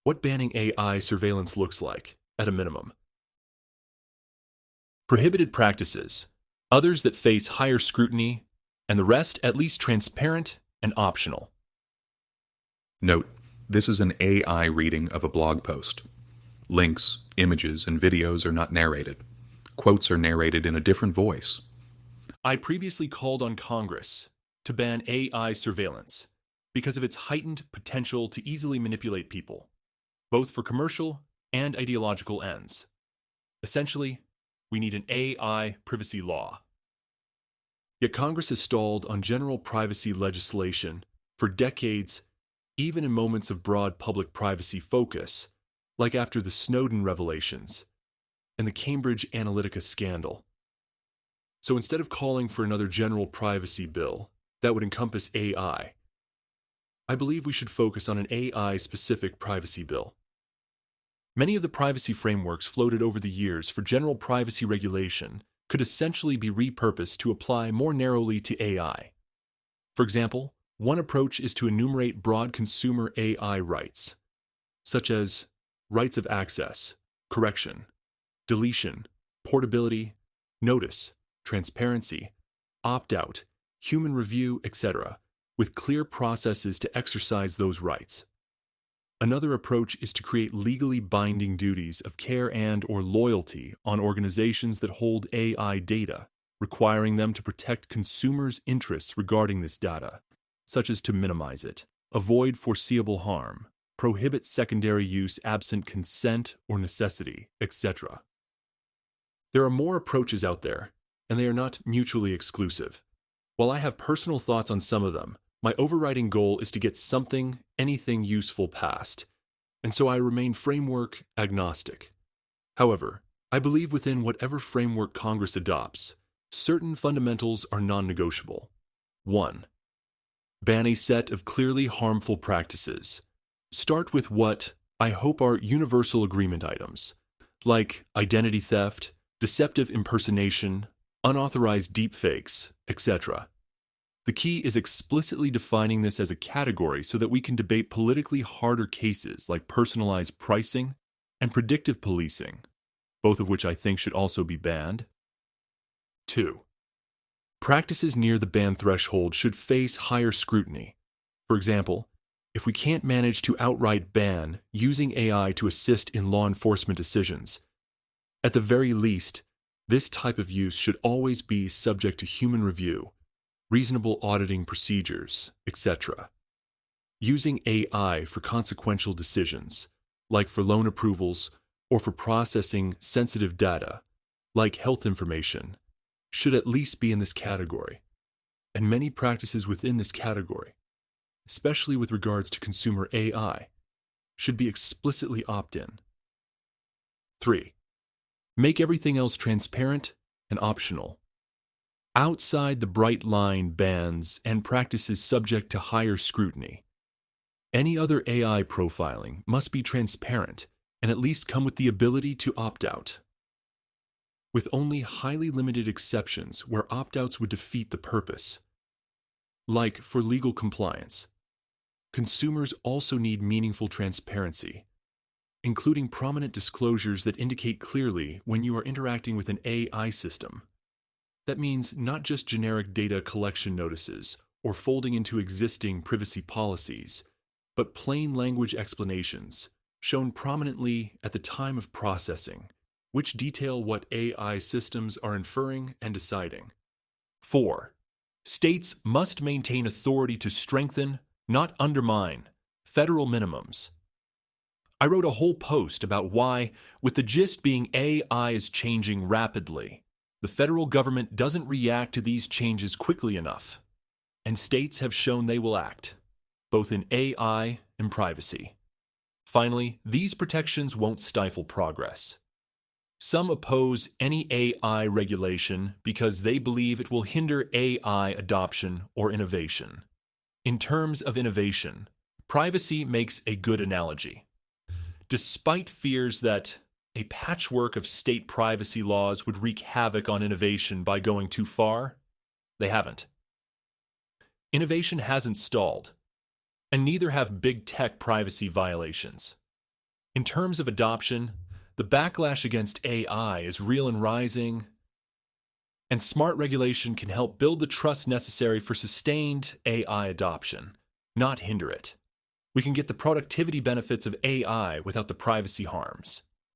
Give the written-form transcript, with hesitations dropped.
What banning AI surveillance looks like, at a minimum. Prohibited practices, others that face higher scrutiny, and the rest at least transparent and optional. Note, this is an AI reading of a blog post. Links, images, and videos are not narrated. Quotes are narrated in a different voice. I previously called on Congress to ban AI surveillance because of its heightened potential to easily manipulate people, both for commercial and ideological ends. Essentially, we need an AI privacy law. Yet Congress has stalled on general privacy legislation for decades, even in moments of broad public privacy focus, like after the Snowden revelations and the Cambridge Analytica scandal. So instead of calling for another general privacy bill that would encompass AI, I believe we should focus on an AI-specific privacy bill. Many of the privacy frameworks floated over the years for general privacy regulation could essentially be repurposed to apply more narrowly to AI. For example, one approach is to enumerate broad consumer AI rights, such as rights of access, correction, deletion, portability, notice, transparency, opt-out, human review, etc., with clear processes to exercise those rights. Another approach is to create legally binding duties of care and/or loyalty on organizations that hold AI data, requiring them to protect consumers' interests regarding this data, such as to minimize it, avoid foreseeable harm, prohibit secondary use absent consent or necessity, etc. There are more approaches out there, and they are not mutually exclusive. While I have personal thoughts on some of them, my overriding goal is to get anything useful passed, and so I remain framework-agnostic. However, I believe within whatever framework Congress adopts, certain fundamentals are non-negotiable. 1. Ban a set of clearly harmful practices. Start with what I hope are universal agreement items, like identity theft, deceptive impersonation, unauthorized deepfakes, etc. The key is explicitly defining this as a category so that we can debate politically harder cases like personalized pricing and predictive policing, both of which I think should also be banned. 2. Practices near the ban threshold should face higher scrutiny. For example, if we can't manage to outright ban using AI to assist in law enforcement decisions, at the very least, this type of use should always be subject to human review, reasonable auditing procedures, etc. Using AI for consequential decisions, like for loan approvals or for processing sensitive data, like health information, should at least be in this category. And many practices within this category, especially with regards to consumer AI, should be explicitly opt-in. 3. Make everything else transparent and optional. Outside the bright line bans and practices subject to higher scrutiny, any other AI profiling must be transparent and at least come with the ability to opt out, with only highly limited exceptions where opt-outs would defeat the purpose. Like for legal compliance, consumers also need meaningful transparency, including prominent disclosures that indicate clearly when you are interacting with an AI system. That means not just generic data collection notices or folding into existing privacy policies, but plain language explanations shown prominently at the time of processing, which detail what AI systems are inferring and deciding. 4. States must maintain authority to strengthen, not undermine, federal minimums. I wrote a whole post about why, with the gist being AI is changing rapidly, the federal government doesn't react to these changes quickly enough, and states have shown they will act, both in AI and privacy. Finally, these protections won't stifle progress. Some oppose any AI regulation because they believe it will hinder AI adoption or innovation. In terms of innovation, privacy makes a good analogy. Despite fears that a patchwork of state privacy laws would wreak havoc on innovation by going too far, they haven't. Innovation hasn't stalled, and neither have big tech privacy violations. In terms of adoption, the backlash against AI is real and rising, and smart regulation can help build the trust necessary for sustained AI adoption, not hinder it. We can get the productivity benefits of AI without the privacy harms.